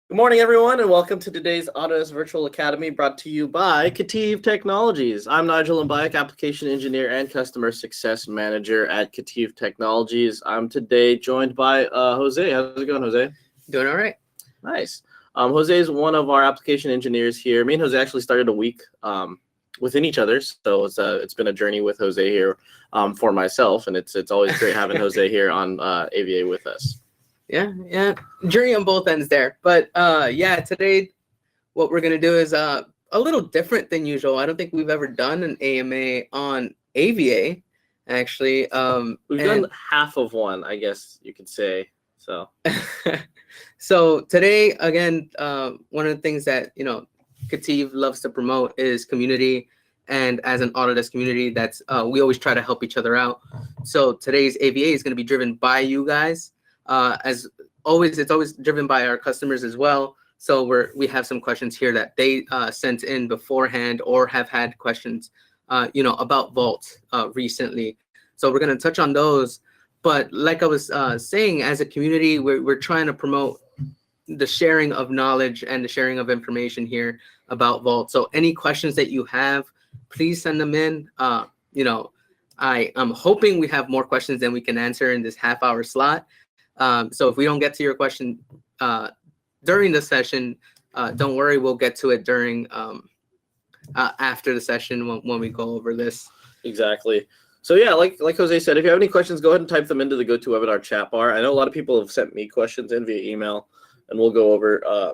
Good morning, everyone, and welcome to today's Autodesk Virtual Academy brought to you by KETIV Technologies. I'm Nigel Mbayak, Application Engineer and Customer Success Manager at KETIV Technologies. I'm today joined by Jose. How's it going, Jose? Doing all right. Nice. Jose is one of our application engineers here. Me and Jose actually started a week within each other, so it's been a journey with Jose here for myself, and it's always great having Jose here on AVA with us. Yeah. Journey on both ends there. But today what we're gonna do is a little different than usual. I don't think we've ever done an AMA on AVA, actually. We've done half of one, I guess you could say. So so today, again, one of the things that KETIV loves to promote is community. And as an Autodesk community, that's we always try to help each other out. So today's AVA is going to be driven by you guys. As always, it's always driven by our customers as well. So we have some questions here that they sent in beforehand or have had questions, about Vault recently. So we're going to touch on those. But like I was saying, as a community, we're trying to promote the sharing of knowledge and the sharing of information here about Vault. So any questions that you have, please send them in. I'm hoping we have more questions than we can answer in this half-hour slot. So if we don't get to your question during the session, don't worry, we'll get to it during after the session when we go over this. Exactly. So yeah, like Jose said, if you have any questions, go ahead and type them into the GoToWebinar chat bar. I know a lot of people have sent me questions in via email, and we'll go over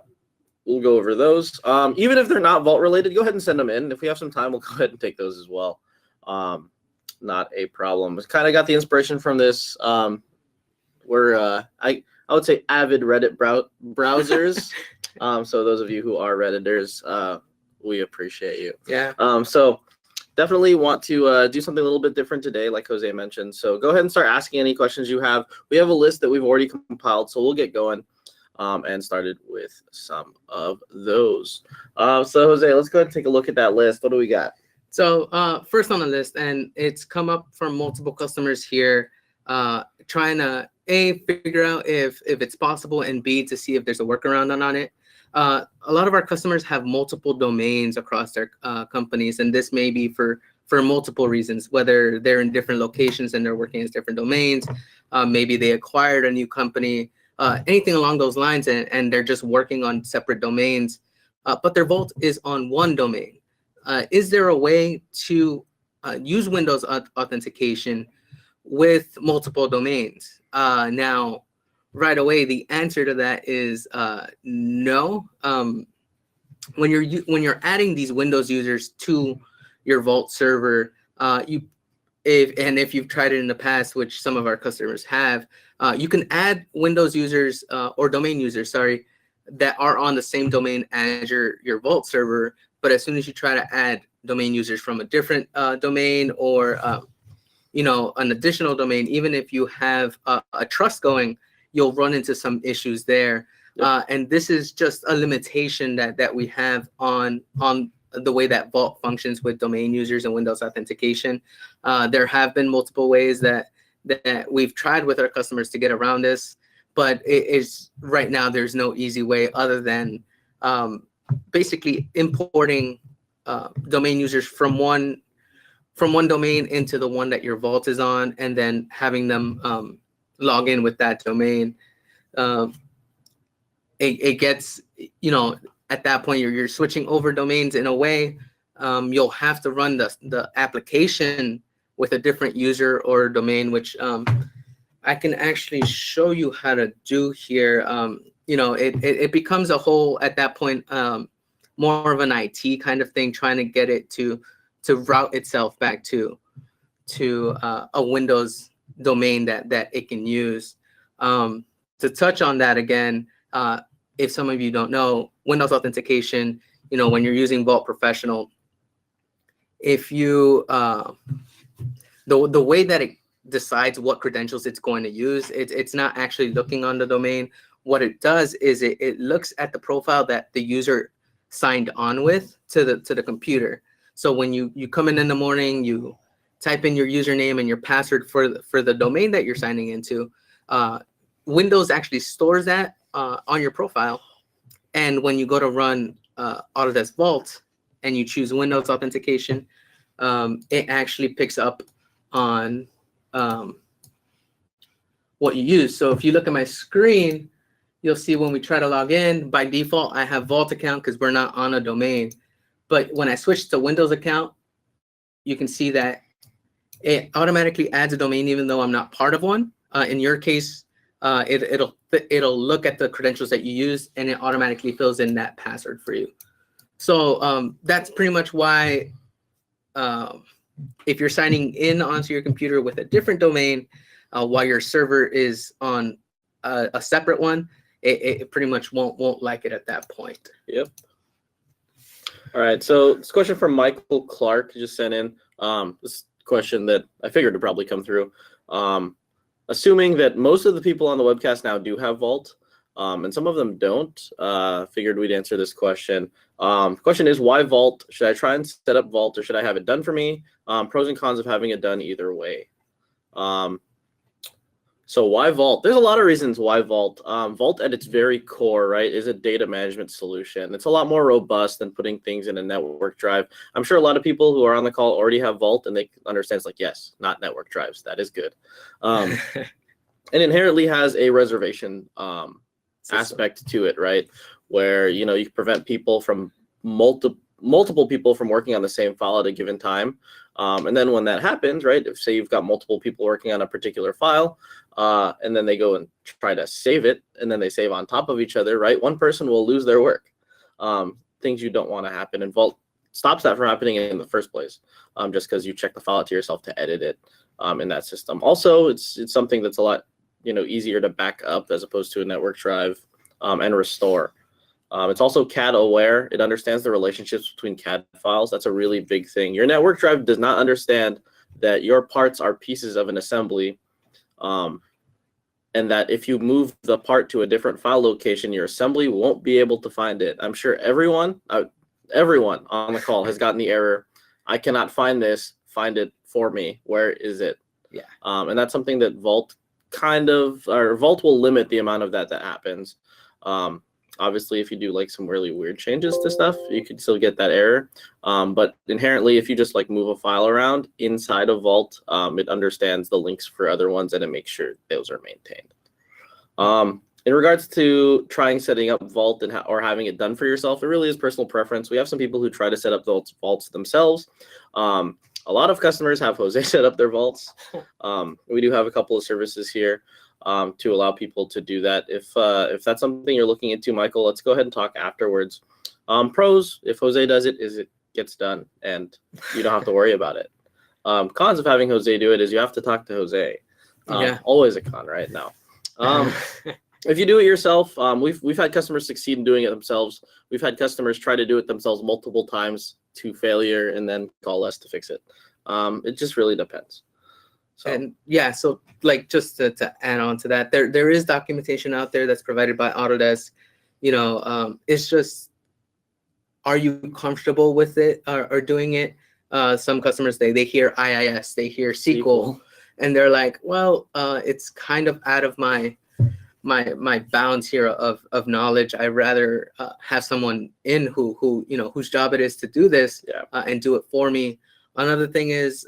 those. Even if they're not Vault related, go ahead and send them in. If we have some time, we'll go ahead and take those as well. Not a problem. I kind of got the inspiration from this. We're I would say avid Reddit browsers. So those of you who are Redditors, we appreciate you. Yeah. So definitely want to do something a little bit different today, like Jose mentioned. So go ahead and start asking any questions you have. We have a list that we've already compiled, so we'll get going and started with some of those. So Jose, let's go ahead and take a look at that list. What do we got? So first on the list, and it's come up from multiple customers here, trying to A, figure out if it's possible, and B, to see if there's a workaround on it. A lot of our customers have multiple domains across their companies, and this may be for multiple reasons, whether they're in different locations and they're working as different domains, maybe they acquired a new company, anything along those lines, and they're just working on separate domains, but their Vault is on one domain. Is there a way to use Windows authentication with multiple domains? Now, right away, the answer to that is no. When you're adding these Windows users to your Vault server, if you've tried it in the past, which some of our customers have, you can add Windows users or domain users, sorry, that are on the same domain as your Vault server. But as soon as you try to add domain users from a different domain or an additional domain, even if you have a trust going, you'll run into some issues there. Yep. And this is just a limitation that we have on the way that Vault functions with domain users and Windows authentication. There have been multiple ways that we've tried with our customers to get around this, but it is right now there's no easy way other than basically importing domain users from one domain into the one that your Vault is on, and then having them log in with that domain. It gets, at that point you're switching over domains in a way. You'll have to run the application with a different user or domain, which I can actually show you how to do here. It becomes a whole, at that point, more of an IT kind of thing, trying to get it to route itself back to a Windows domain that it can use. To touch on that again, if some of you don't know, Windows authentication, when you're using Vault Professional, if you the way that it decides what credentials it's going to use, it's not actually looking on the domain. What it does is it looks at the profile that the user signed on with to the computer. So when you come in the morning, you type in your username and your password for the domain that you're signing into. Windows actually stores that on your profile, And when you go to run Autodesk Vault and you choose Windows authentication, it actually picks up on what you use. So if you look at my screen, you'll see when we try to log in, by default, I have Vault account because we're not on a domain. But when I switch to Windows account, you can see that it automatically adds a domain even though I'm not part of one. In your case, it'll look at the credentials that you use and it automatically fills in that password for you. So that's pretty much why if you're signing in onto your computer with a different domain while your server is on a separate one, it pretty much won't like it at that point. Yep. All right. So this question from Michael Clark just sent in. This question that I figured would probably come through. Assuming that most of the people on the webcast now do have Vault, and some of them don't, figured we'd answer this question. The question is, why Vault? Should I try and set up Vault, or should I have it done for me? Pros and cons of having it done either way. So why Vault? There's a lot of reasons why Vault. Vault at its very core, right, is a data management solution. It's a lot more robust than putting things in a network drive. I'm sure a lot of people who are on the call already have Vault, and they understand it's like, yes, not network drives. That is good. And inherently has a reservation aspect to it, right, where you can prevent people from multiple people from working on the same file at a given time. And then when that happens, right, if say you've got multiple people working on a particular file, and then they go and try to save it, and then they save on top of each other, right, one person will lose their work. Things you don't want to happen. And Vault stops that from happening in the first place, just because you check the file out to yourself to edit it in that system. Also, it's something that's a lot easier to back up as opposed to a network drive and restore. It's also CAD aware. It understands the relationships between CAD files. That's a really big thing. Your network drive does not understand that your parts are pieces of an assembly, and that if you move the part to a different file location, your assembly won't be able to find it. I'm sure everyone on the call has gotten the error, I cannot find this, find it for me. Where is it? Yeah. And that's something that Vault Vault will limit the amount of that happens. Obviously, if you do like some really weird changes to stuff, you could still get that error. But inherently, if you just like move a file around inside of Vault, it understands the links for other ones and it makes sure those are maintained. In regards to setting up Vault or having it done for yourself, it really is personal preference. We have some people who try to set up vaults themselves. A lot of customers have Jose set up their vaults. We do have a couple of services here to allow people to do that. If that's something you're looking into, Michael, let's go ahead and talk afterwards. Pros, if Jose does it, is it gets done and you don't have to worry about it. Cons of having Jose do it is you have to talk to Jose. Yeah. Always a con right now. If you do it yourself, we've had customers succeed in doing it themselves. We've had customers try to do it themselves multiple times to failure and then call us to fix it. It just really depends. So. And yeah, so like just to add on to that, there is documentation out there that's provided by Autodesk. It's just, are you comfortable with it or doing it? Some customers, they hear IIS, they hear SQL, and they're like, well, it's kind of out of my bounds here of knowledge. I'd rather have someone in whose job it is to do this and do it for me. Another thing is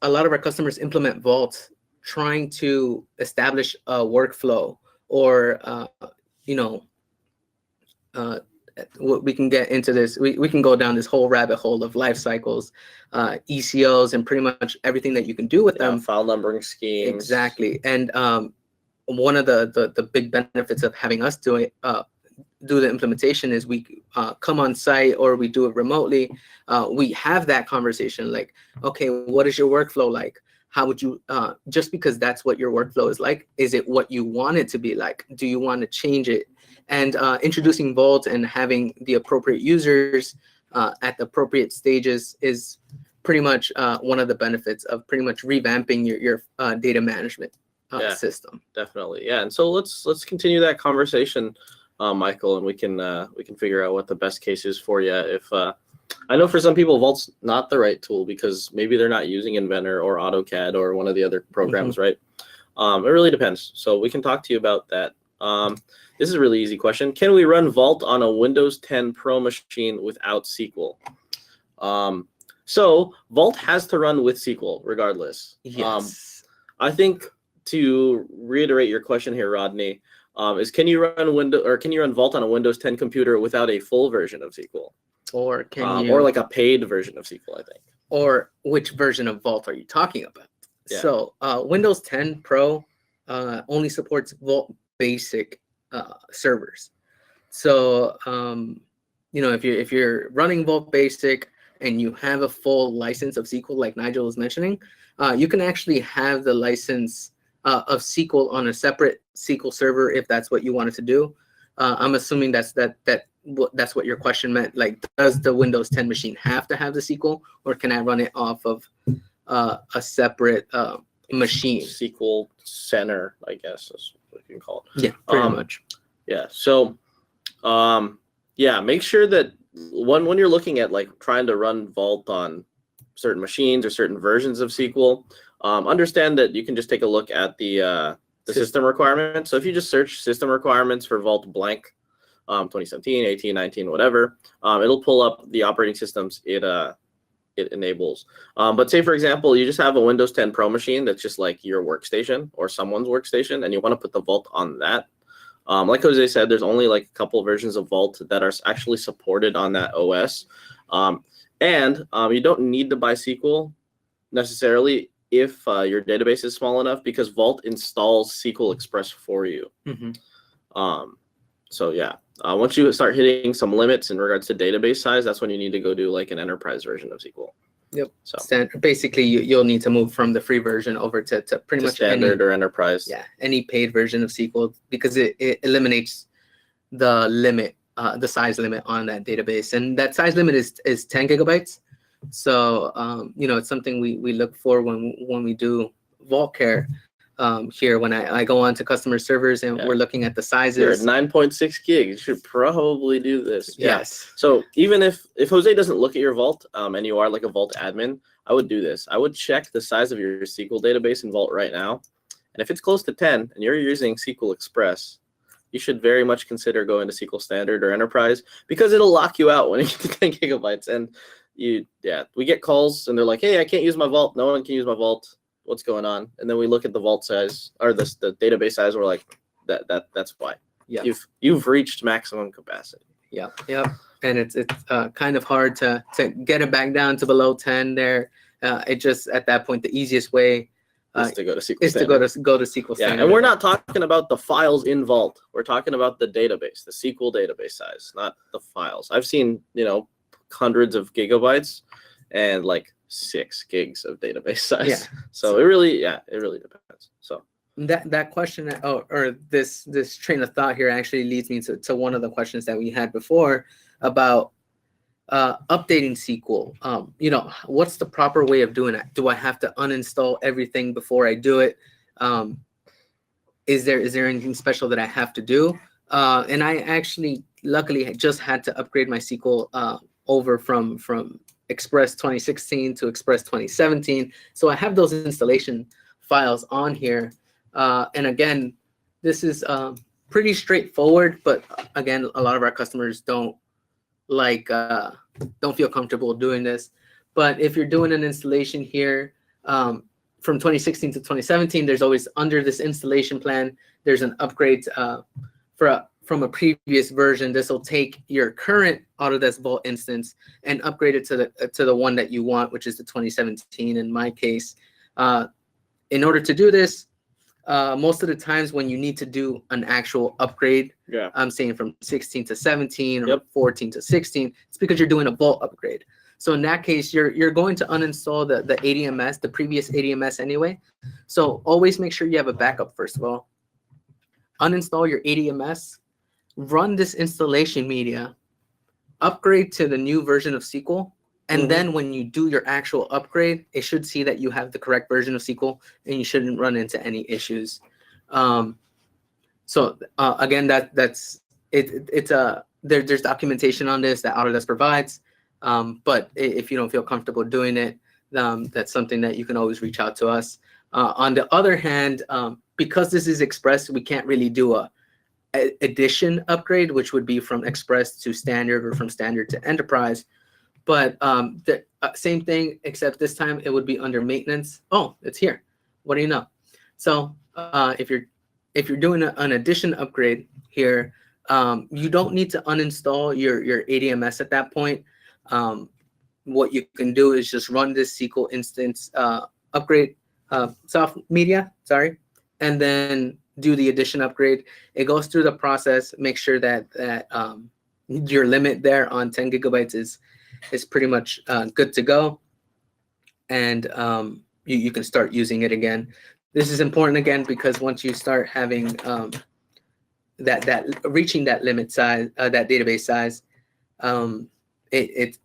a lot of our customers implement Vault trying to establish a workflow or we can get into this. We can go down this whole rabbit hole of life cycles, ECOs, and pretty much everything that you can do with them. File numbering schemes. Exactly. And one of the big benefits of having us do the implementation is we come on site or we do it remotely. We have that conversation like, okay, what is your workflow like? How would you, just because that's what your workflow is like, is it what you want it to be like? Do you want to change it? And introducing Vault and having the appropriate users at the appropriate stages is pretty much one of the benefits of pretty much revamping your data management system. Definitely, yeah. And so let's continue that conversation, Michael, and we can figure out what the best case is for you. If I know for some people Vault's not the right tool because maybe they're not using Inventor or AutoCAD or one of the other programs, right? It really depends. So we can talk to you about that This is a really easy question. Can we run Vault on a Windows 10 Pro machine without SQL? So Vault has to run with SQL regardless. Yes. I think to reiterate your question here, Rodney, is can you run Vault on a Windows 10 computer without a full version of SQL? Or can you, or like a paid version of SQL, I think. or which version of Vault are you talking about? Yeah. So Windows 10 Pro only supports Vault Basic servers. So if you're running Vault Basic and you have a full license of SQL, like Nigel was mentioning, you can actually have the license of SQL on a separate SQL server if that's what you wanted to do. I'm assuming that's what your question meant. Like, does the Windows 10 machine have to have the SQL, or can I run it off of a separate machine? SQL Center, I guess is what you can call it. Yeah, pretty much. Yeah. So, make sure that when you're looking at like trying to run Vault on certain machines or certain versions of SQL, understand that you can just take a look at the system requirements. So if you just search system requirements for Vault blank, 2017, 18, 19, whatever, it'll pull up the operating systems it enables. But say, for example, you just have a Windows 10 Pro machine that's just like your workstation or someone's workstation, and you want to put the Vault on that. Like Jose said, there's only like a couple versions of Vault that are actually supported on that OS. And you don't need to buy SQL necessarily if your database is small enough, because Vault installs SQL Express for you. So yeah, once you start hitting some limits in regards to database size, that's when you need to go do like an enterprise version of SQL. Yep. So basically, you'll need to move from the free version over to pretty much standard or enterprise. Yeah, any paid version of SQL, because it eliminates the limit, the size limit on that database, and that size limit is 10 gigabytes. So it's something we look for when we do Vault Care. Here, when I go on to customer servers and we're looking at the sizes. You're at 9.6 gigs. You should probably do this. Yes. Yeah. So even if Jose doesn't look at your Vault and you are like a Vault admin, I would do this. I would check the size of your SQL database in Vault right now. And if it's close to 10 and you're using SQL Express, you should very much consider going to SQL Standard or Enterprise, because it'll lock you out when you get to 10 gigabytes. And we get calls and they're like, hey, I can't use my Vault. No one can use my Vault. What's going on? And then we look at the Vault size or the database size. We're like, that's why. Yeah. You've reached maximum capacity. Yeah. Yep. And it's kind of hard to get it back down to below 10 there. It just, at that point, the easiest way is to go to SQL is Standard. to go to SQL Standard. Yeah, and we're not talking about the files in Vault. We're talking about the database, the SQL database size, not the files. I've seen, hundreds of gigabytes and like 6 gigs of database size. Yeah. So it really depends. So that question, or this train of thought here actually leads me to one of the questions that we had before about updating SQL. What's the proper way of doing it? Do I have to uninstall everything before I do it? Is there anything special that I have to do? And I actually, luckily, just had to upgrade my SQL over from Express 2016 to Express 2017. So I have those installation files on here. And again, this is pretty straightforward, but again, a lot of our customers don't feel comfortable doing this. But if you're doing an installation here from 2016 to 2017, there's always, under this installation plan, there's an upgrade from a previous version. This will take your current Autodesk Vault instance and upgrade it to the one that you want, which is the 2017 in my case. In order to do this, most of the times when you need to do an actual upgrade, I'm saying from 16 to 17 or 14 to 16, it's because you're doing a Vault upgrade. So in that case, you're going to uninstall the ADMS, the previous ADMS anyway. So always make sure you have a backup, first of all. Uninstall your ADMS, run this installation media, upgrade to the new version of SQL, and then when you do your actual upgrade, it should see that you have the correct version of SQL, and you shouldn't run into any issues. So again, that's it. There's documentation on this that Autodesk provides, but if you don't feel comfortable doing it, that's something that you can always reach out to us. On the other hand, because this is Express, we can't really do edition upgrade, which would be from Express to Standard or from Standard to Enterprise. But the same thing, except this time it would be under maintenance. Oh, it's here. What do you know? So if you're doing an edition upgrade here, you don't need to uninstall your ADMS at that point. What you can do is just run this SQL instance upgrade soft media, and then do the edition upgrade. It goes through the process, make sure that your limit there on 10 gigabytes is pretty much good to go, and you can start using it again. This is important again because once you start having that reaching that limit size, that database size, it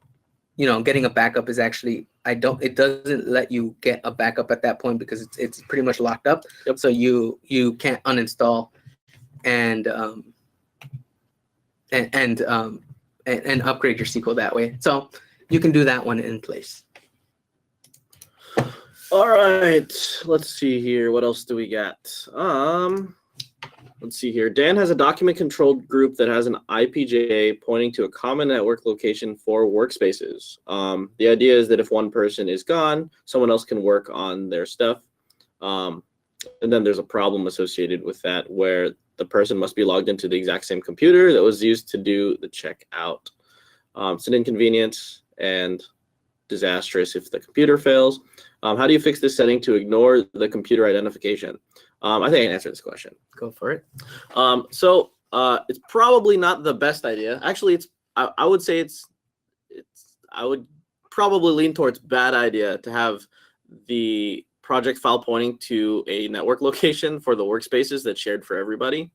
getting a backup is actually it doesn't let you get a backup at that point because it's pretty much locked up. Yep. So you can't uninstall and upgrade your SQL that way. So you can do that one in place. All right, let's see here. What else do we got? Let's see here. Dan has a document-controlled group that has an IPJ pointing to a common network location for workspaces. The idea is that if one person is gone, someone else can work on their stuff. And then there's a problem associated with that where the person must be logged into the exact same computer that was used to do the checkout. It's an inconvenience and disastrous if the computer fails. How do you fix this setting to ignore the computer identification? I think I can answer this question. Go for it. So it's probably not the best idea. Actually, I would say I would probably lean towards bad idea to have the project file pointing to a network location for the workspaces that's shared for everybody.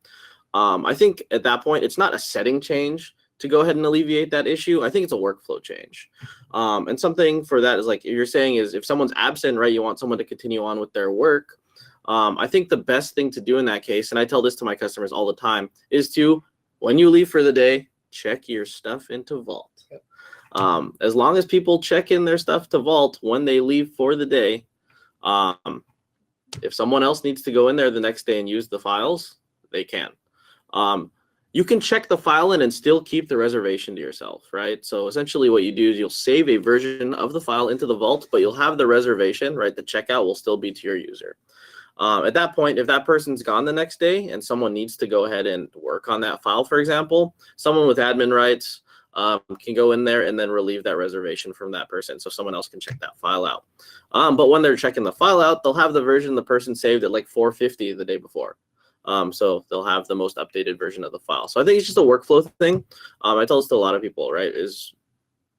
I think at that point, it's not a setting change to go ahead and alleviate that issue. I think it's a workflow change. And something for that is like you're saying is if someone's absent, right, you want someone to continue on with their work. I think the best thing to do in that case, and I tell this to my customers all the time, is to, when you leave for the day, check your stuff into Vault. Yep. As long as people check in their stuff to Vault when they leave for the day, if someone else needs to go in there the next day and use the files, they can. You can check the file in and still keep the reservation to yourself, right? So essentially what you do is you'll save a version of the file into the Vault, but you'll have the reservation, right? The checkout will still be to your user. At that point, if that person's gone the next day and someone needs to go ahead and work on that file, for example, someone with admin rights can go in there and then relieve that reservation from that person so someone else can check that file out. But when they're checking the file out, they'll have the version the person saved at like 4:50 the day before. So they'll have the most updated version of the file. So I think it's just a workflow thing. I tell this to a lot of people, right, is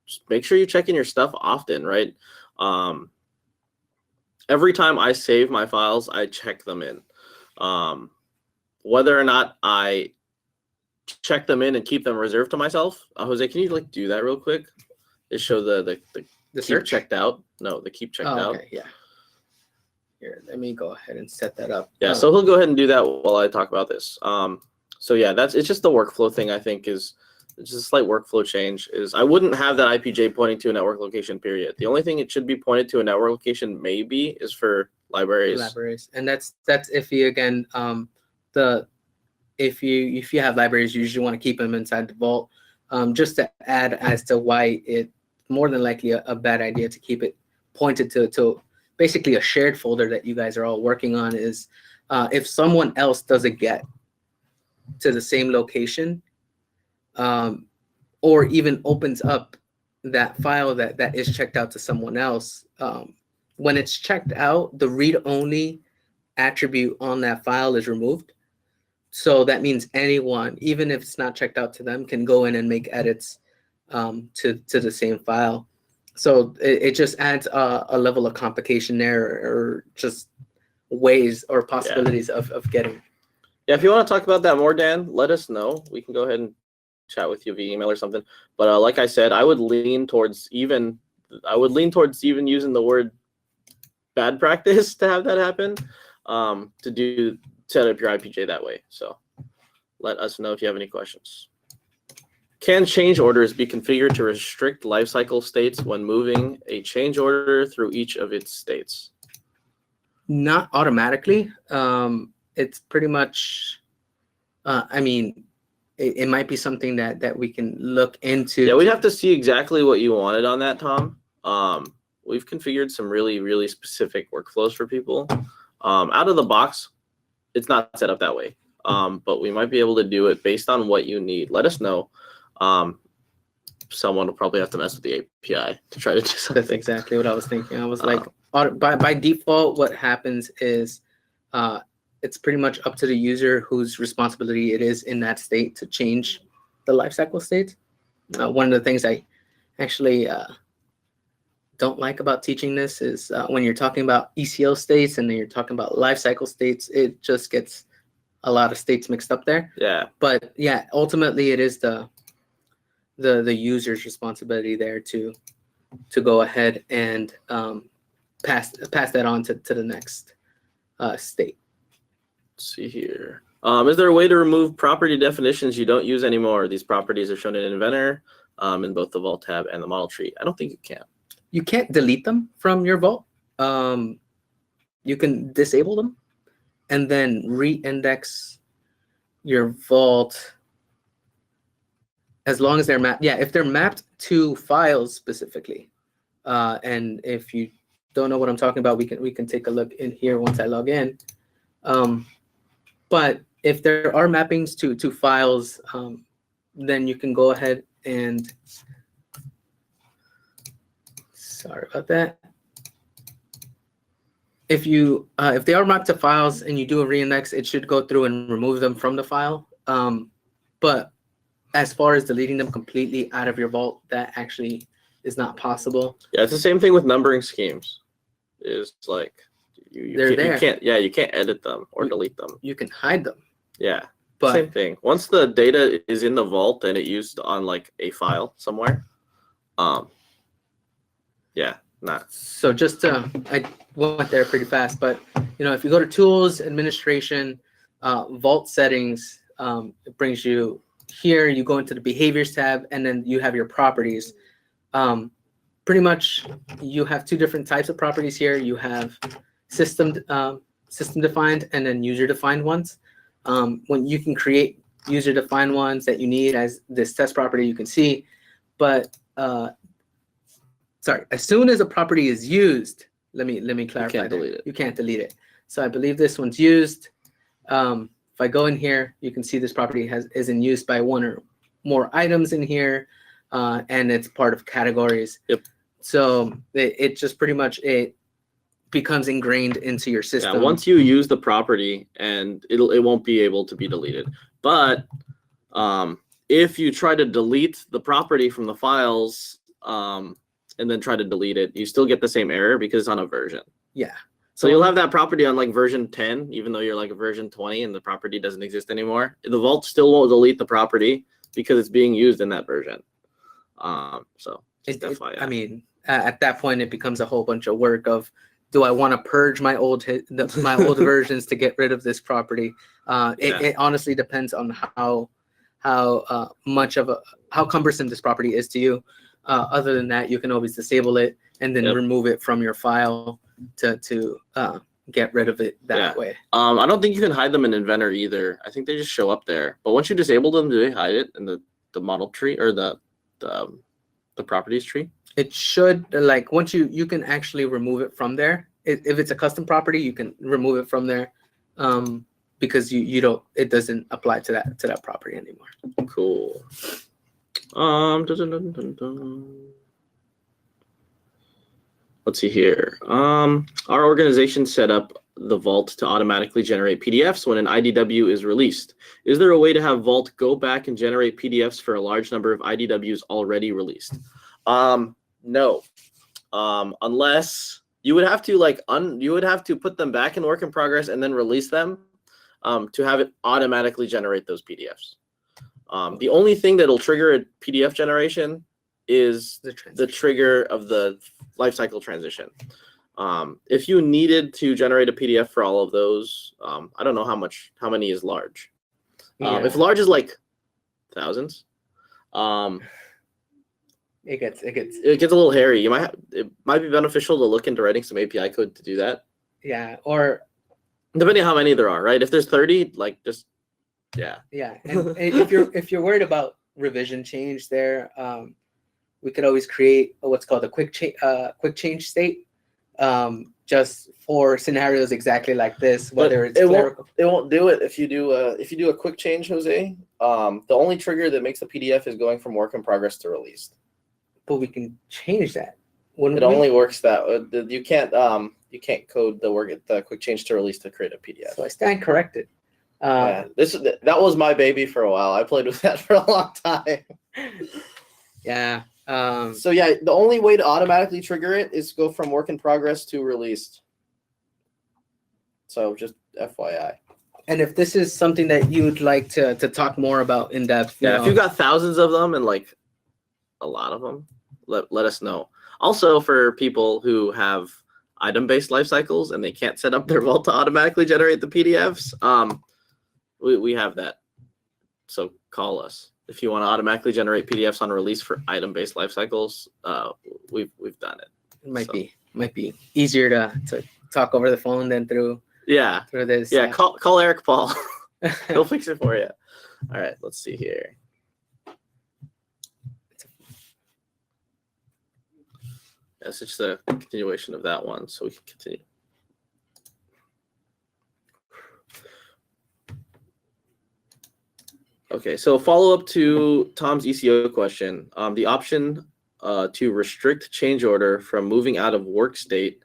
just make sure you check in your stuff often, right? Every time I save my files, I check them in. Whether or not I check them in and keep them reserved to myself. Jose, can you like do that real quick? Just show the keep search? Checked out. No, the keep checked out. Okay, yeah. Here, let me go ahead and set that up. Yeah, so he'll go ahead and do that while I talk about this. So yeah, it's just the workflow thing. I think is it's just a slight workflow change. Is I wouldn't have that IPJ pointing to a network location. Period. The only thing it should be pointed to a network location maybe is for libraries. And that's iffy again. If you have libraries, you usually want to keep them inside the Vault. Just to add as to why it more than likely a bad idea to keep it pointed to basically a shared folder that you guys are all working on is if someone else doesn't get to the same location or even opens up that file that is checked out to someone else, when it's checked out, the read-only attribute on that file is removed. So that means anyone, even if it's not checked out to them, can go in and make edits to the same file. So it just adds a level of complication there, or just ways or possibilities of getting. Yeah, if you want to talk about that more, Dan, let us know. We can go ahead and chat with you via email or something. But like I said, I would lean towards even using the word bad practice to have that happen, to set up your IPJ that way. So let us know if you have any questions. Can change orders be configured to restrict lifecycle states when moving a change order through each of its states? Not automatically. It's pretty much I mean, it might be something that we can look into. Yeah, we'd have to see exactly what you wanted on that, Tom. We've configured some really, really specific workflows for people. Out of the box, it's not set up that way. But we might be able to do it based on what you need. Let us know. Someone will probably have to mess with the API to try to do something. That's exactly what I was thinking. I was like, by default, what happens is it's pretty much up to the user whose responsibility it is in that state to change the lifecycle state. One of the things I actually don't like about teaching this is when you're talking about ECL states and then you're talking about lifecycle states, it just gets a lot of states mixed up there. Yeah. But yeah, ultimately it is the user's responsibility there to go ahead and pass that on to the next state. Let's see here. Is there a way to remove property definitions you don't use anymore? These properties are shown in Inventor in both the Vault tab and the model tree. I don't think you can. You can't delete them from your Vault. You can disable them and then re-index your Vault as long as they're mapped. Yeah, if they're mapped to files specifically. And if you don't know what I'm talking about, we can take a look in here once I log in. But if there are mappings to files, then you can go ahead and, sorry about that. If they are mapped to files and you do a reindex, it should go through and remove them from the file. But as far as deleting them completely out of your Vault, that actually is not possible. Yeah, it's the same thing with numbering schemes. It's like They're there. You can't edit them or delete them. You can hide them. Yeah, but same thing. Once the data is in the Vault and it used on like a file somewhere, yeah, not. So just I went there pretty fast, but if you go to Tools, Administration, Vault Settings, it brings you here. You go into the Behaviors tab, and then you have your properties. Pretty much, you have two different types of properties here. You have system defined and then user defined ones. When you can create user defined ones that you need as this test property, you can see. But sorry, as soon as a property is used, let me clarify. You can't delete it. You can't delete it. So I believe this one's used. If I go in here, you can see this property is in use by one or more items in here, and it's part of categories. Yep. So it just pretty much it becomes ingrained into your system. Yeah, once you use the property, and it won't be able to be deleted. But if you try to delete the property from the files and then try to delete it, you still get the same error because it's on a version. Yeah. So you'll have that property on like version 10, even though you're like a version 20 and the property doesn't exist anymore. The Vault still won't delete the property because it's being used in that version. So just FYI. I mean, at that point, it becomes a whole bunch of work of, do I want to purge my old versions to get rid of this property? It honestly depends on how cumbersome this property is to you. Other than that, you can always disable it and then remove it from your file to get rid of it that way. I don't think you can hide them in Inventor either. I think they just show up there. But once you disable them, do they hide it in the model tree or the properties tree? It should, like, once you can actually remove it from there. If it's a custom property, you can remove it from there, because it doesn't apply to that property anymore. Cool. Let's see here. Our organization set up the Vault to automatically generate PDFs when an IDW is released. Is there a way to have Vault go back and generate PDFs for a large number of IDWs already released? No. Unless you would have to put them back in work in progress and then release them to have it automatically generate those PDFs. The only thing that'll trigger a PDF generation is the trigger of the lifecycle transition. If you needed to generate a PDF for all of those, I don't know how many is large. If large is like thousands, it gets a little hairy. It might be beneficial to look into writing some API code to do that. Yeah, or depending on how many there are, right? If there's 30, like just Yeah. Yeah, and if you're worried about revision change there, we could always create what's called a quick change state, just for scenarios exactly like this, whether But it's it clerical. won't do it if you do a quick change, Jose. The only trigger that makes the PDF is going from work in progress to released. But we can change that. It only works that you can't code the quick change to release to create a PDF. So I stand corrected. Yeah, that was my baby for a while. I played with that for a long time. Yeah. So yeah, the only way to automatically trigger it is go from work in progress to released. So just FYI. And if this is something that you'd like to talk more about in depth, if you've got thousands of them and like a lot of them, let us know. Also, for people who have item-based life cycles and they can't set up their vault to automatically generate the PDFs, we have that. So call us if you want to automatically generate PDFs on release for item-based life cycles. We've done it. It might be easier to talk over the phone than through this. Yeah, call Eric Paul. He'll fix it for you. All right, let's see here. It's just a continuation of that one, so we can continue. Okay, so follow up to Tom's ECO question. The option to restrict change order from moving out of work state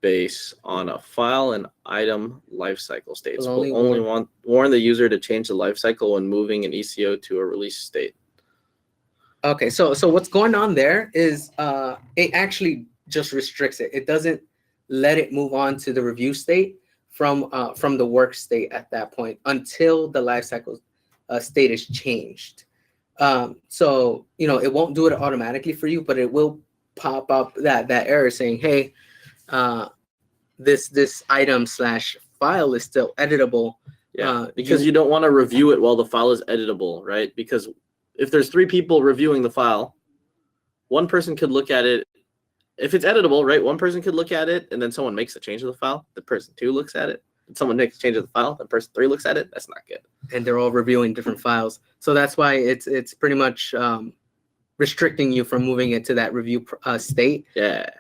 base on a file and item lifecycle states will only warn the user to change the lifecycle when moving an ECO to a release state. Okay, so what's going on there is it actually just restricts it. It doesn't let it move on to the review state from the work state at that point until the lifecycle state is changed. So it won't do it automatically for you, but it will pop up that error saying, hey, this item / file is still editable. Yeah, because you don't want to review it while the file is editable, right? Because if there's 3 people reviewing the file, one person could look at it. If it's editable, right, one person could look at it and then someone makes a change to the file. The person 2 looks at it. And someone makes a change to the file. The person 3 looks at it. That's not good. And they're all reviewing different files. So that's why it's pretty much restricting you from moving it to that review state. Yeah.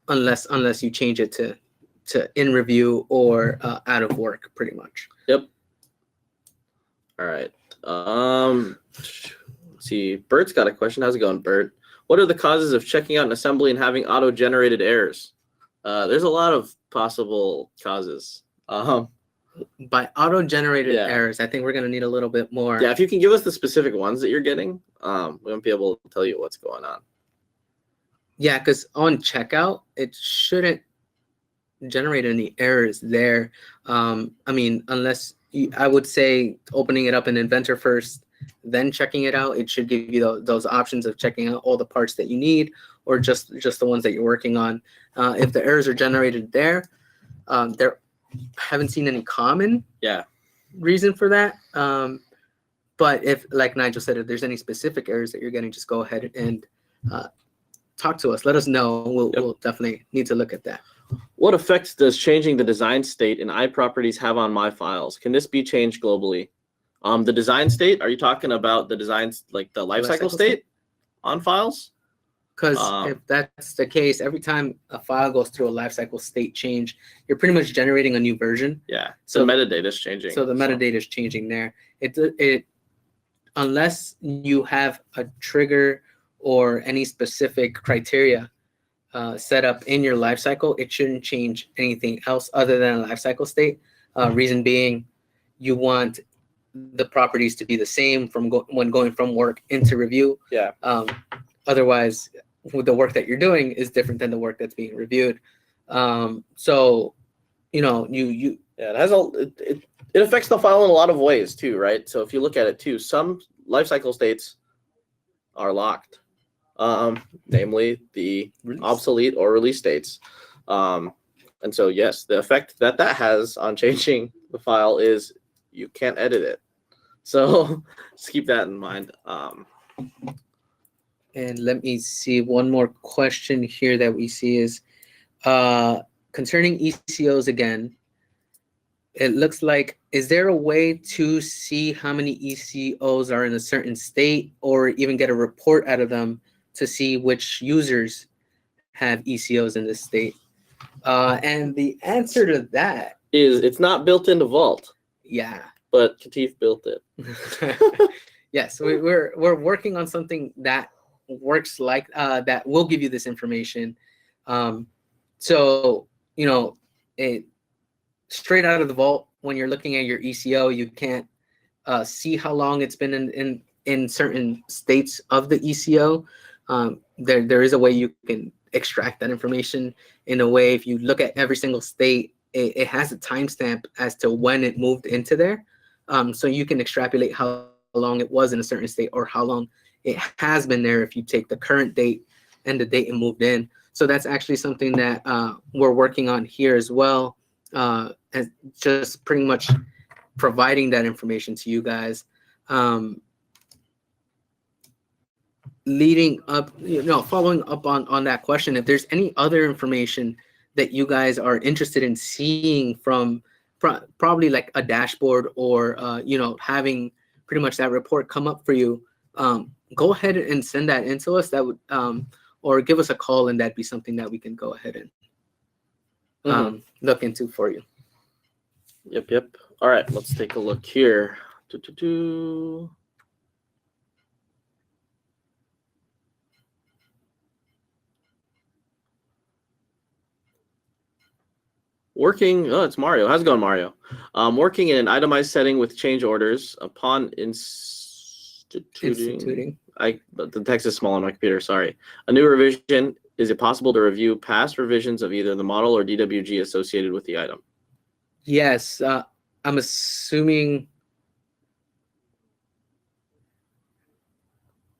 Unless you change it to in review or out of work, pretty much. Yep. All right. Let's see. Bert's got a question. How's it going, Bert? What are the causes of checking out an assembly and having auto-generated errors? There's a lot of possible causes. By auto-generated errors, I think we're going to need a little bit more. Yeah, if you can give us the specific ones that you're getting, we won't be able to tell you what's going on. Yeah, because on checkout, it shouldn't generate any errors there. I mean, I would say opening it up in Inventor first, then checking it out. It should give you those options of checking out all the parts that you need, or just the ones that you're working on. If the errors are generated there haven't seen any common reason for that. But if, like Nigel said, if there's any specific errors that you're getting, just go ahead and talk to us. Let us know. We'll definitely need to look at that. What effects does changing the design state in iProperties have on my files? Can this be changed globally? The design state, are you talking about the designs, like the lifecycle state on files? Because if that's the case, every time a file goes through a lifecycle state change, you're pretty much generating a new version. Yeah, so the metadata is changing. So the metadata is changing there. It unless you have a trigger or any specific criteria set up in your lifecycle, it shouldn't change anything else other than a lifecycle state. Reason being, you want the properties to be the same when going from work into review. Yeah. Otherwise, the work that you're doing is different than the work that's being reviewed. So, it has it affects the file in a lot of ways too, right? So if you look at it too, some lifecycle states are locked, namely the obsolete or release states. And so yes, the effect that has on changing the file is you can't edit it. So just keep that in mind. And let me see, one more question here that we see is concerning ECOs again. It looks like, is there a way to see how many ECOs are in a certain state, or even get a report out of them to see which users have ECOs in this state? And the answer to that is it's not built into Vault, yeah. but KETIV built it. Yes, we're working on something that works like that will give you this information. So it straight out of the Vault, when you're looking at your ECO, you can't see how long it's been in certain states of the ECO. There is a way you can extract that information in a way. If you look at every single state, it has a timestamp as to when it moved into there. So you can extrapolate how long it was in a certain state, or how long it has been there if you take the current date and the date it moved in. So that's actually something that we're working on here as well, as just pretty much providing that information to you guys. Leading up, following up on that question, if there's any other information that you guys are interested in seeing from probably like a dashboard, or having pretty much that report come up for you, go ahead and send that in to us. That would or give us a call, and that'd be something that we can go ahead and look into for you. Yep. All right, let's take a look here. Working, it's Mario. How's it going, Mario? Working in an itemized setting with change orders upon instituting. The text is small on my computer, sorry. A new revision, is it possible to review past revisions of either the model or DWG associated with the item? Yes, I'm assuming.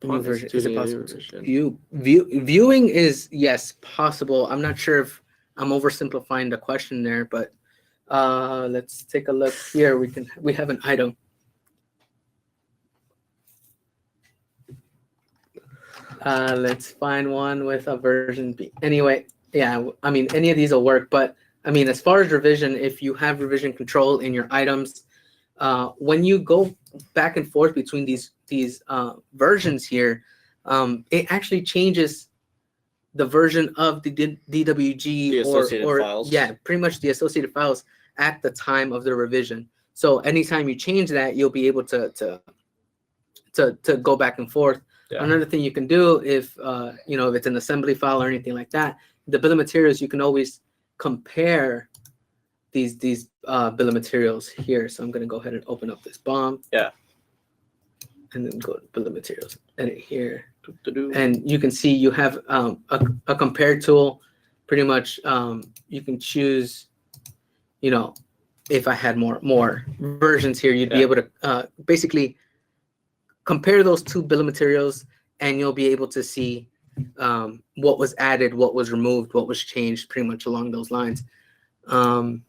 New version, is it possible to viewing is, yes, possible. I'm not sure if I'm oversimplifying the question there, but let's take a look here. We have an item. Let's find one with a version B. Anyway, yeah, I mean, any of these will work, but I mean, as far as revision, if you have revision control in your items, when you go back and forth between these versions here, it actually changes the version of the DWG, the associated files. Yeah, pretty much the associated files at the time of the revision. So anytime you change that, you'll be able to go back and forth. Yeah. Another thing you can do, if if it's an assembly file or anything like that, the bill of materials, you can always compare these bill of materials here. So I'm going to go ahead and open up this bomb. Yeah. And then go to bill of materials, edit here. And you can see you have a compare tool. Pretty much you can choose, if I had more versions here, you'd be able to basically compare those two bill of materials, and you'll be able to see what was added, what was removed, what was changed, pretty much along those lines. So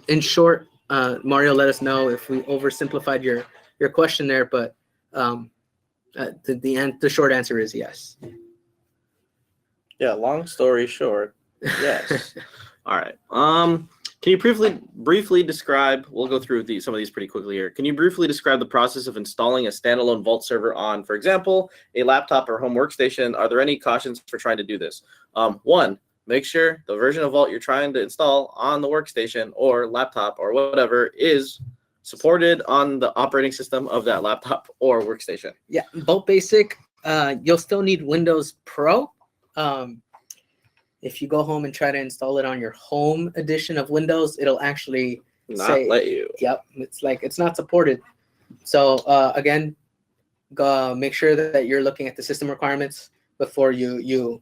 in short, Mario, let us know if we oversimplified your question there, but the short answer is yes. Yeah, long story short, yes. All right. Can you briefly describe, we'll go through some of these pretty quickly here. Can you briefly describe the process of installing a standalone Vault server on, for example, a laptop or home workstation? Are there any cautions for trying to do this? One, make sure the version of Vault you're trying to install on the workstation or laptop or whatever is supported on the operating system of that laptop or workstation. Yeah, Vault Basic, you'll still need Windows Pro. If you go home and try to install it on your home edition of Windows, it'll actually let you. Yep, it's not supported. So again, make sure that you're looking at the system requirements before you do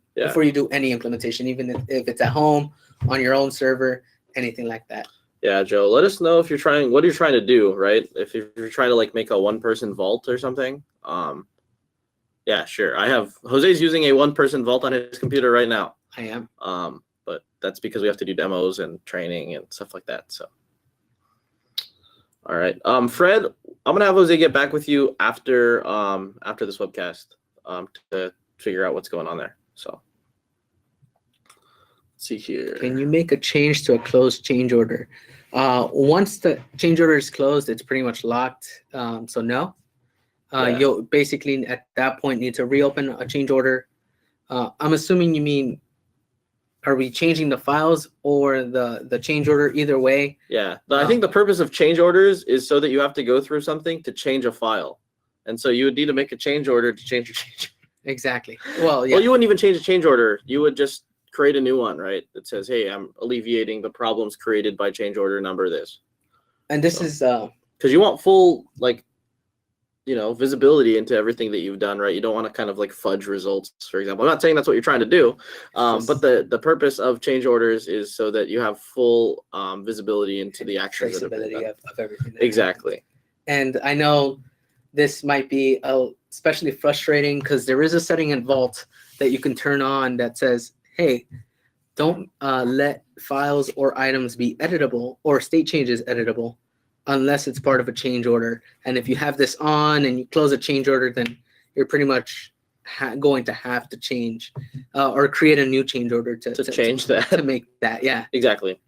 any implementation, even if it's at home, on your own server, anything like that. Yeah, Joe, let us know if what you're trying to do, right? If you're trying to make a one-person Vault or something. Yeah, sure. Jose's using a one-person Vault on his computer right now. I am. But that's because we have to do demos and training and stuff like that. So, all right. Fred, I'm gonna have Jose get back with you after this webcast to figure out what's going on there. So, let's see here. Can you make a change to a closed change order? Once the change order is closed, it's pretty much locked. So no, Yeah. you'll basically at that point need to reopen a change order. I'm assuming you mean, are we changing the files or the change order? Either way. Yeah. I think the purpose of change orders is so that you have to go through something to change a file. And so you would need to make a change order to change your change. Exactly. Well, yeah. Well, you wouldn't even change a change order. You would just create a new one, right? That says, hey, I'm alleviating the problems created by change order number this. And this is because you want full, like, visibility into everything that you've done, right? You don't want to kind of like fudge results, for example. I'm not saying that's what you're trying to do, but the purpose of change orders is so that you have full visibility into the actions that have been done. Traceability of everything. Exactly. And I know this might be especially frustrating because there is a setting in Vault that you can turn on that says, hey, don't let files or items be editable or state changes editable unless it's part of a change order. And if you have this on and you close a change order, then you're pretty much going to have to change or create a new change order to change that. To make that, yeah. Exactly.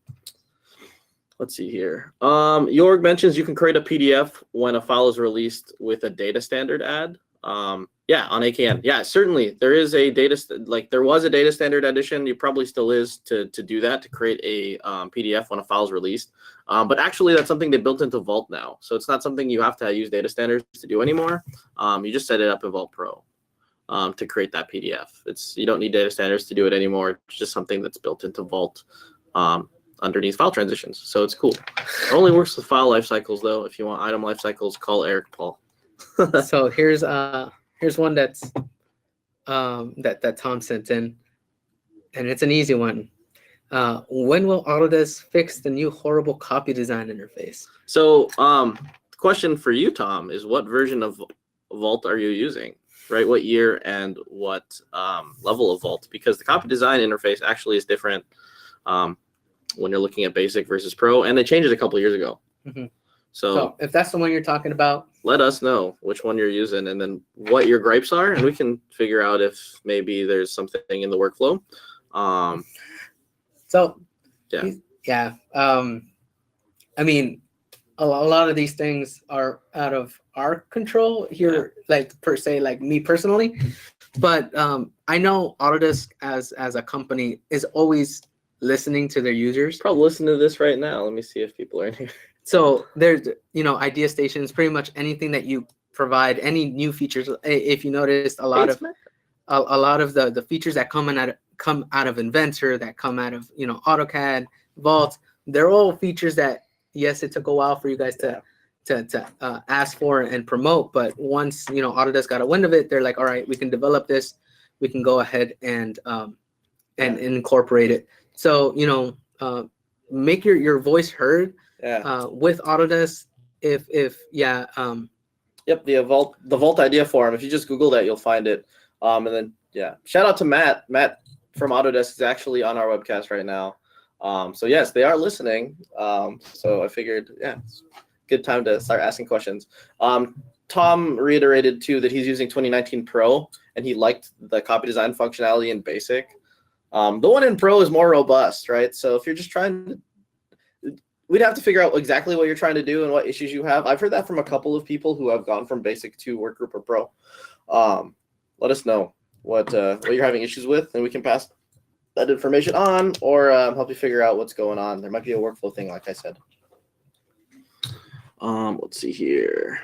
Let's see here. Jorg mentions you can create a PDF when a file is released with a data standard add. Yeah, on AKN. Yeah, certainly. There is a there was a data standard addition. You probably still is to do that, to create a PDF when a file is released. But actually, that's something they built into Vault now. So it's not something you have to use data standards to do anymore. You just set it up in Vault Pro to create that PDF. You don't need data standards to do it anymore. It's just something that's built into Vault underneath file transitions. So it's cool. It only works with file life cycles, though. If you want item life cycles, call Eric Paul. So here's one that's that Tom sent in, and it's an easy one. When will Autodesk fix the new horrible copy design interface? So the question for you, Tom, is what version of Vault are you using? Right, what year and what level of Vault? Because the copy design interface actually is different when you're looking at Basic versus Pro, and they changed it a couple of years ago. Mm-hmm. So if that's the one you're talking about, let us know which one you're using and then what your gripes are, and we can figure out if maybe there's something in the workflow. I mean, a lot of these things are out of our control here, like per se, like me personally. But I know Autodesk as a company is always listening to their users. Probably listening to this right now. Let me see if people are in here. So there's, idea stations, pretty much anything that you provide, any new features. If you noticed, a lot of the features that come out of Inventor, that come out of AutoCAD, Vault, they're all features that, yes, it took a while for you guys to ask for and promote, but once Autodesk got a wind of it, they're like, all right, we can develop this, we can go ahead and incorporate it. So make your voice heard. With Autodesk, Yep, the Vault idea forum. If you just Google that, you'll find it. And then shout out to Matt. Matt from Autodesk is actually on our webcast right now. So yes, they are listening. So I figured, it's a good time to start asking questions. Tom reiterated too that he's using 2019 Pro and he liked the copy design functionality in Basic. The one in Pro is more robust, right? So if you're just trying to, we'd have to figure out exactly what you're trying to do and what issues you have. I've heard that from a couple of people who have gone from Basic to Workgroup or Pro. Let us know what you're having issues with, and we can pass that information on or help you figure out what's going on. There might be a workflow thing, like I said. Let's see here.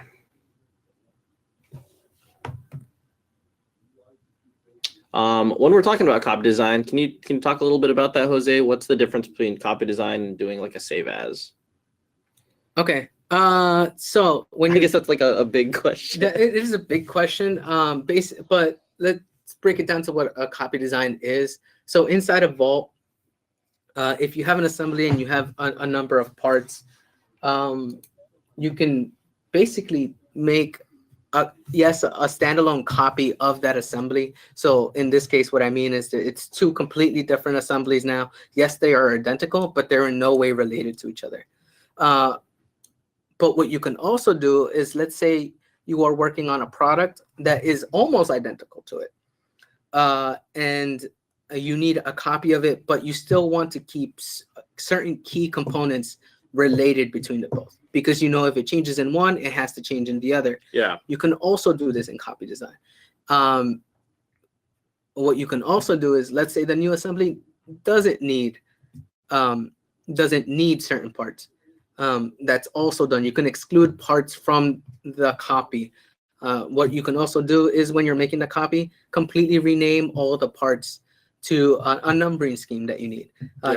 When we're talking about copy design, can you talk a little bit about that, Jose? What's the difference between copy design and doing like a save as? Okay. So I guess that's like a big question. It is a big question. But let's break it down to what a copy design is. So inside of Vault, if you have an assembly and you have a number of parts, you can basically make a standalone copy of that assembly. So in this case, what I mean is that it's two completely different assemblies now. Yes, they are identical, but they're in no way related to each other. But what you can also do is, let's say you are working on a product that is almost identical to it. And you need a copy of it, but you still want to keep certain key components related between the both, because if it changes in one, it has to change in the other. Yeah. You can also do this in copy design. What you can also do is, let's say the new assembly doesn't need certain parts. That's also done. You can exclude parts from the copy. What you can also do is, when you're making the copy, completely rename all the parts to a numbering scheme that you need.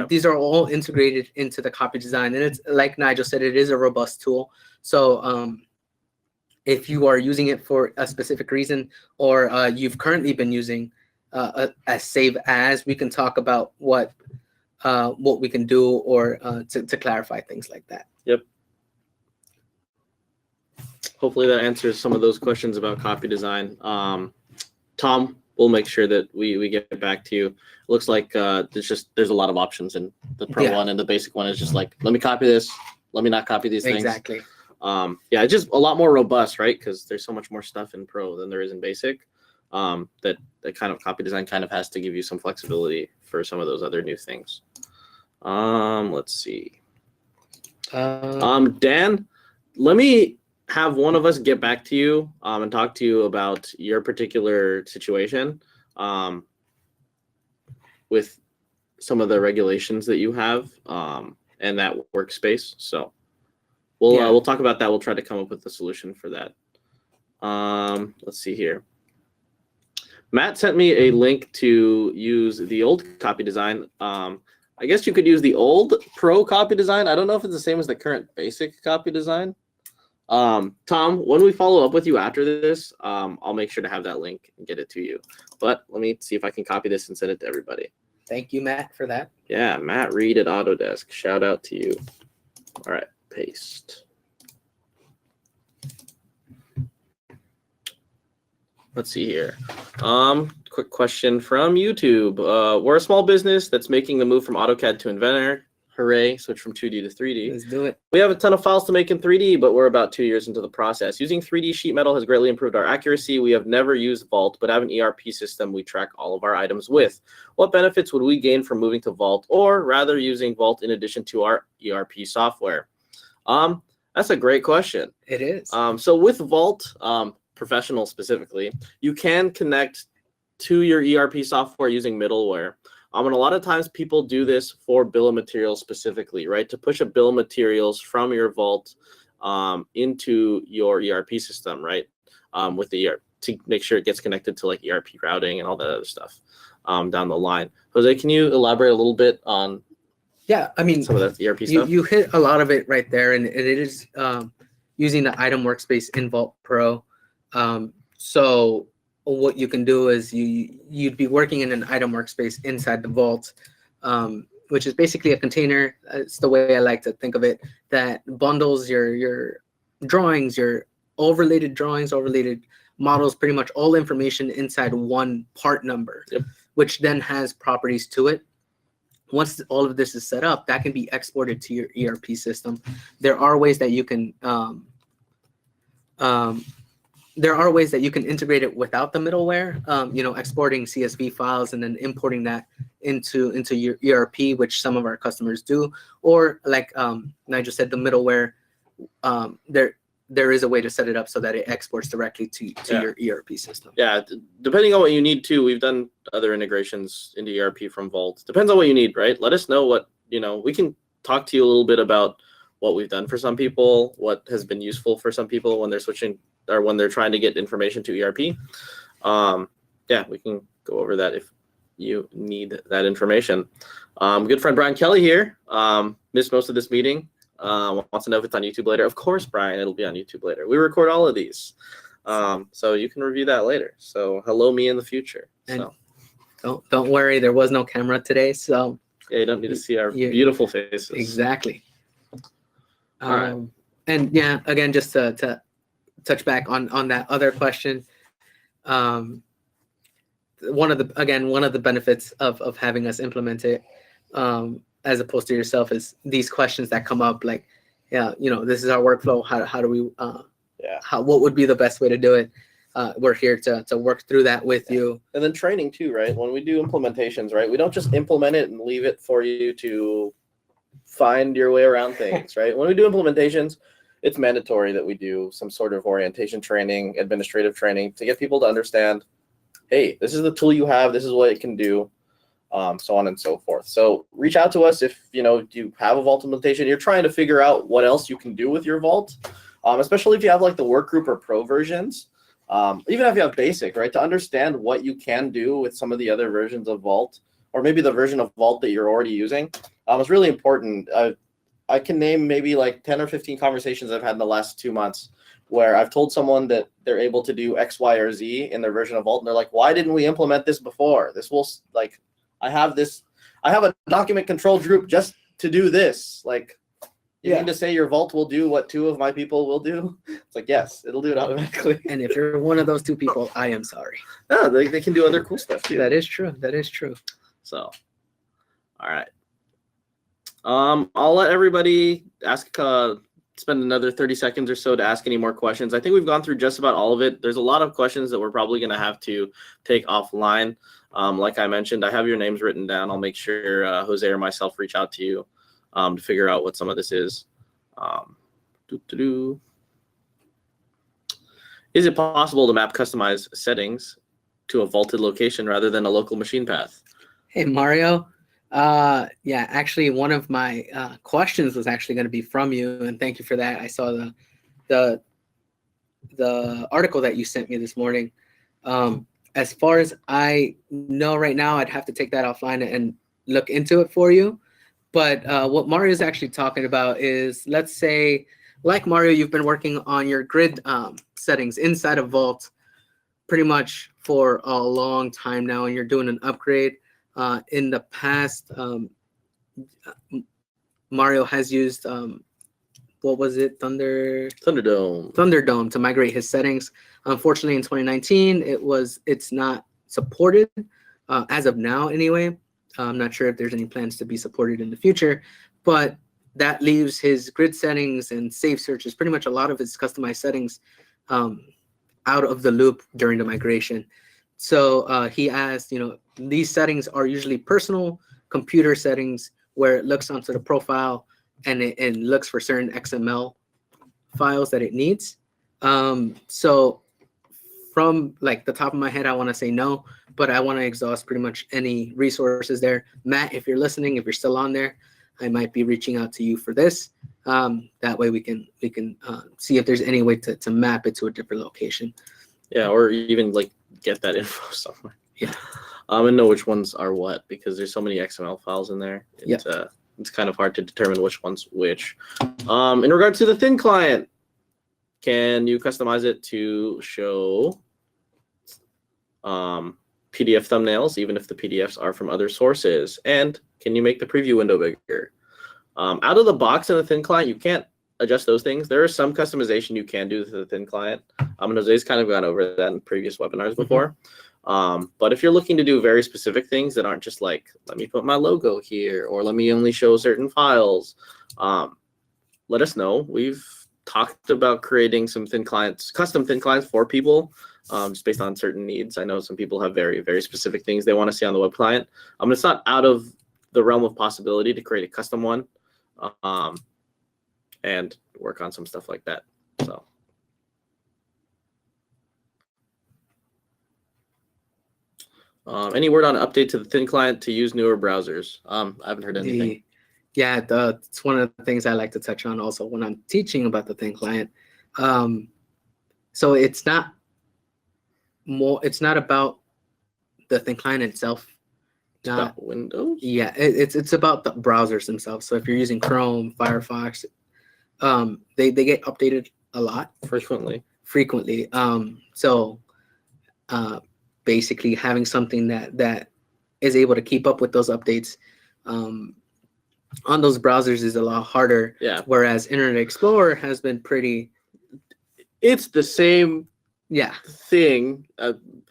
These are all integrated into the copy design, and it's like Nigel said, it is a robust tool. So if you are using it for a specific reason, or you've currently been using a save as, we can talk about what we can do, or to clarify things like that. Yep. Hopefully that answers some of those questions about copy design. Tom, we'll make sure that we get back to you. It looks like there's a lot of options in the Pro one, and the basic one is just like, let me copy this, let me not copy these things. Exactly. It's just a lot more robust, right? Because there's so much more stuff in Pro than there is in Basic. That kind of copy design kind of has to give you some flexibility for some of those other new things. Let's see. Dan, let me have one of us get back to you and talk to you about your particular situation with some of the regulations that you have and that workspace. So we'll talk about that. We'll try to come up with a solution for that. Let's see here. Matt sent me a link to use the old copy design. I guess you could use the old Pro copy design. I don't know if it's the same as the current Basic copy design. Tom, when we follow up with you after this, I'll make sure to have that link and get it to you. But let me see if I can copy this and send it to everybody. Thank you, Matt, for that. Yeah, Matt Reed at Autodesk. Shout out to you. All right, paste. Let's see here. Quick question from YouTube. We're a small business that's making the move from AutoCAD to Inventor. Hooray, switch from 2D to 3D. Let's do it. We have a ton of files to make in 3D, but we're about 2 years into the process. Using 3D sheet metal has greatly improved our accuracy. We have never used Vault, but have an ERP system we track all of our items with. What benefits would we gain from moving to Vault, or rather using Vault in addition to our ERP software? That's a great question. It is. So with Vault, Professional specifically, you can connect to your ERP software using middleware. And a lot of times people do this for bill of materials specifically, right? To push a bill of materials from your Vault into your ERP system, right? With the ERP, to make sure it gets connected to like ERP routing and all that other stuff down the line. Jose, can you elaborate a little bit on some of that ERP stuff? You hit a lot of it right there, and it is using the item workspace in Vault Pro. So what you can do is you'd be working in an item workspace inside the Vault, which is basically a container. It's the way I like to think of it, that bundles your drawings, your overlaid drawings, overlaid models, pretty much all information inside one part number, which then has properties to it. Once all of this is set up, that can be exported to your ERP system. There are ways that you can integrate it without the middleware, exporting CSV files and then importing that into your ERP, which some of our customers do. Or like Nigel said, the middleware, there is a way to set it up so that it exports directly to your ERP system. Yeah, depending on what you need too. We've done other integrations into ERP from Vault. Depends on what you need, right? Let us know what, we can talk to you a little bit about what we've done for some people, what has been useful for some people when they're switching or when they're trying to get information to ERP. We can go over that if you need that information. Good friend Brian Kelly here. Missed most of this meeting. Wants to know if it's on YouTube later. Of course, Brian, it'll be on YouTube later. We record all of these. So you can review that later. So hello me in the future. And don't worry, there was no camera today. So yeah, you don't need to see our beautiful faces. Exactly. All right. And yeah, again, just to touch back on that other question, one of the benefits of having us implement it, as opposed to yourself, is these questions that come up like, this is our workflow. How do we, what would be the best way to do it? We're here to work through that with you. And then training too, right? When we do implementations, right? We don't just implement it and leave it for you to find your way around things, right? When we do implementations, it's mandatory that we do some sort of orientation training, administrative training to get people to understand, hey, this is the tool you have, this is what it can do, so on and so forth. So reach out to us if you have a Vault implementation, you're trying to figure out what else you can do with your Vault, especially if you have like the workgroup or pro versions, even if you have basic, right, to understand what you can do with some of the other versions of Vault, or maybe the version of Vault that you're already using. It's really important. I can name maybe like 10 or 15 conversations I've had in the last 2 months where I've told someone that they're able to do X, Y, or Z in their version of Vault, and they're like, why didn't we implement this before? This will, like, I have a document control group just to do this. Like, you mean to say your Vault will do what 2 of my people will do? It's like, yes, it'll do it automatically. And if you're one of those 2 people, I am sorry. No, they can do other cool stuff too. That is true. That is true. So, all right. I'll let everybody spend another 30 seconds or so to ask any more questions. I think we've gone through just about all of it. There's a lot of questions that we're probably going to have to take offline. Like I mentioned, I have your names written down. I'll make sure Jose or myself reach out to you to figure out what some of this is. Is it possible to map customized settings to a vaulted location rather than a local machine path? Hey, Mario. Yeah, actually, one of my questions was actually going to be from you, and thank you for that. I saw the article that you sent me this morning. As far as I know right now, I'd have to take that offline and look into it for you. But what Mario is actually talking about is, let's say, like Mario, you've been working on your grid settings inside of Vault pretty much for a long time now, and you're doing an upgrade. In the past, Mario has used, what was it, Thunderdome to migrate his settings. Unfortunately, in 2019, it's not supported as of now anyway. I'm not sure if there's any plans to be supported in the future, but that leaves his grid settings and save searches, pretty much a lot of his customized settings, out of the loop during the migration. So he asked, these settings are usually personal computer settings where it looks onto the profile and it looks for certain XML files that it needs. So from like the top of my head, I want to say no, but I want to exhaust pretty much any resources there. Matt, if you're listening, if you're still on there, I might be reaching out to you for this. That way we can see if there's any way to map it to a different location. Yeah, or even like get that info somewhere. Yeah. And know which ones are what, because there's so many XML files in there. It's kind of hard to determine which one's which. In regard to the thin client, can you customize it to show PDF thumbnails, even if the PDFs are from other sources? And can you make the preview window bigger? Out of the box in the thin client, you can't adjust those things. There is some customization you can do to the thin client. And Jose's kind of gone over that in previous webinars before. But if you're looking to do very specific things that aren't just like, let me put my logo here, or let me only show certain files, let us know. We've talked about creating some thin clients, custom thin clients for people, just based on certain needs. I know some people have very, very specific things they want to see on the web client. It's not out of the realm of possibility to create a custom one, and work on some stuff like that. So. Any word on update to the thin client to use newer browsers? I haven't heard anything. It's one of the things I like to touch on also when I'm teaching about the thin client. So it's not about the thin client itself. It's about Windows? Yeah, it's about the browsers themselves. So if you're using Chrome, Firefox, they get updated a lot. Frequently. Basically having something that is able to keep up with those updates on those browsers is a lot harder. Yeah. Whereas Internet Explorer has been pretty. It's the same thing,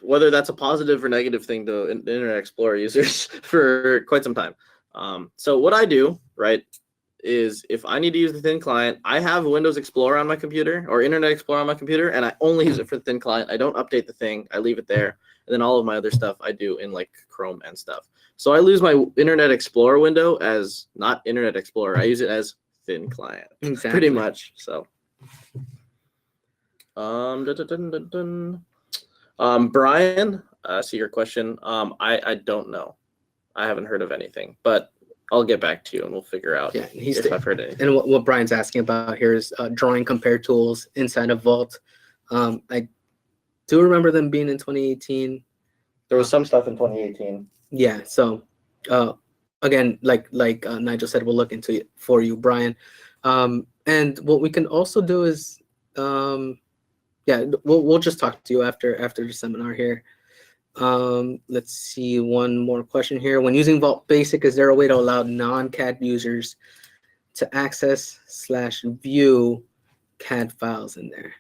whether that's a positive or negative thing to Internet Explorer users for quite some time. So what I do, right, is if I need to use the thin client, I have Windows Explorer on my computer or Internet Explorer on my computer, and I only use it for the thin client. I don't update the thing. I leave it there. And then all of my other stuff I do in like Chrome and stuff. So I lose my Internet Explorer window as not Internet Explorer. I use it as thin client, pretty much. So, Brian, see your question. I don't know. I haven't heard of anything, but I'll get back to you and we'll figure out if I've heard anything. And what Brian's asking about here is drawing compare tools inside of Vault. I do remember them being in 2018. There was some stuff in 2018. Yeah. So again, like Nigel said, we'll look into it for you, Brian. And what we can also do is, we'll just talk to you after the seminar here. Let's see, one more question here. When using Vault Basic, is there a way to allow non-CAD users to access/view CAD files in there?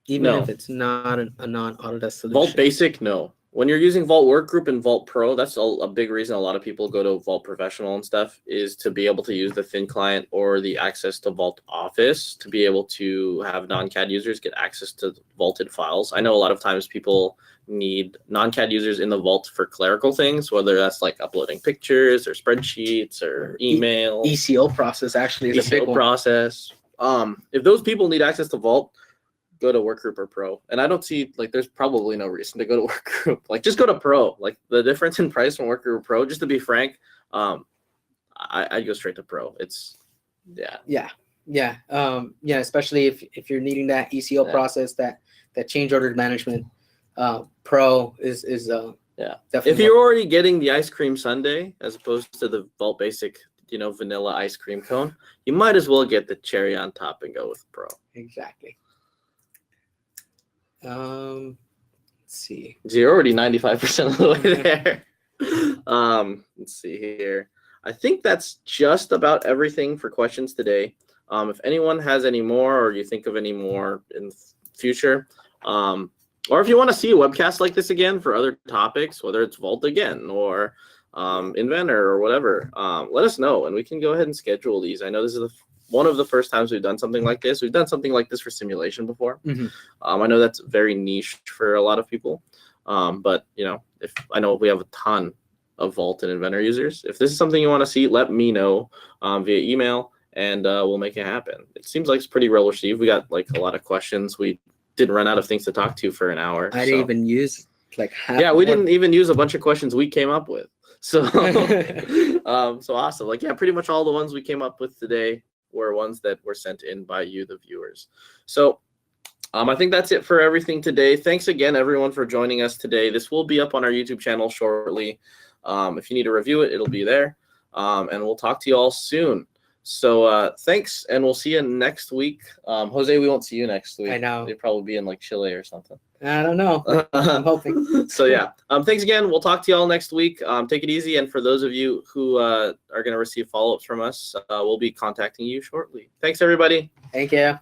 Even if it's not a non-Autodesk solution. Vault Basic, no. When you're using Vault Workgroup and Vault Pro, that's a big reason a lot of people go to Vault Professional and stuff, is to be able to use the thin client or the access to Vault Office to be able to have non-CAD users get access to vaulted files. I know a lot of times people need non-CAD users in the Vault for clerical things, whether that's like uploading pictures or spreadsheets or email. ECO process actually is a big one. Process. If those people need access to Vault, go to Workgroup or Pro. And I don't see, like, there's probably no reason to go to Workgroup. Like, just go to Pro. Like, the difference in price from Workgroup or Pro, just to be frank, I'd go straight to Pro. It's, Yeah, especially if you're needing that ECO process, that change order management, Pro is definitely. If you're already getting the ice cream sundae as opposed to the Vault Basic, vanilla ice cream cone, you might as well get the cherry on top and go with Pro. Exactly. Let's see. So you're already 95% of the way there. Let's see here. I think that's just about everything for questions today. If anyone has any more, or you think of any more in the future, or if you want to see a webcast like this again for other topics, whether it's Vault again or Inventor or whatever, let us know and we can go ahead and schedule these. I know this is one of the first times we've done something like this. We've done something like this for simulation before. I know that's very niche for a lot of people, but if I know we have a ton of Vault and Inventor users. If this is something you want to see, let me know via email, and we'll make it happen. It seems like it's pretty well received. We got like a lot of questions. We didn't run out of things to talk to for an hour. I didn't even use like half. Yeah, we didn't even use a bunch of questions we came up with. So, so awesome. Like, yeah, pretty much all the ones we came up with today were ones that were sent in by you, the viewers. So I think that's it for everything today. Thanks again, everyone, for joining us today. This will be up on our YouTube channel shortly. If you need to review it, it'll be there. And we'll talk to you all soon. So thanks, and we'll see you next week. Jose, we won't see you next week. I know. You'll probably be in like Chile or something. I don't know. I'm hoping. So yeah, thanks again. We'll talk to you all next week. Take it easy. And for those of you who are going to receive follow-ups from us, we'll be contacting you shortly. Thanks, everybody. Thank you.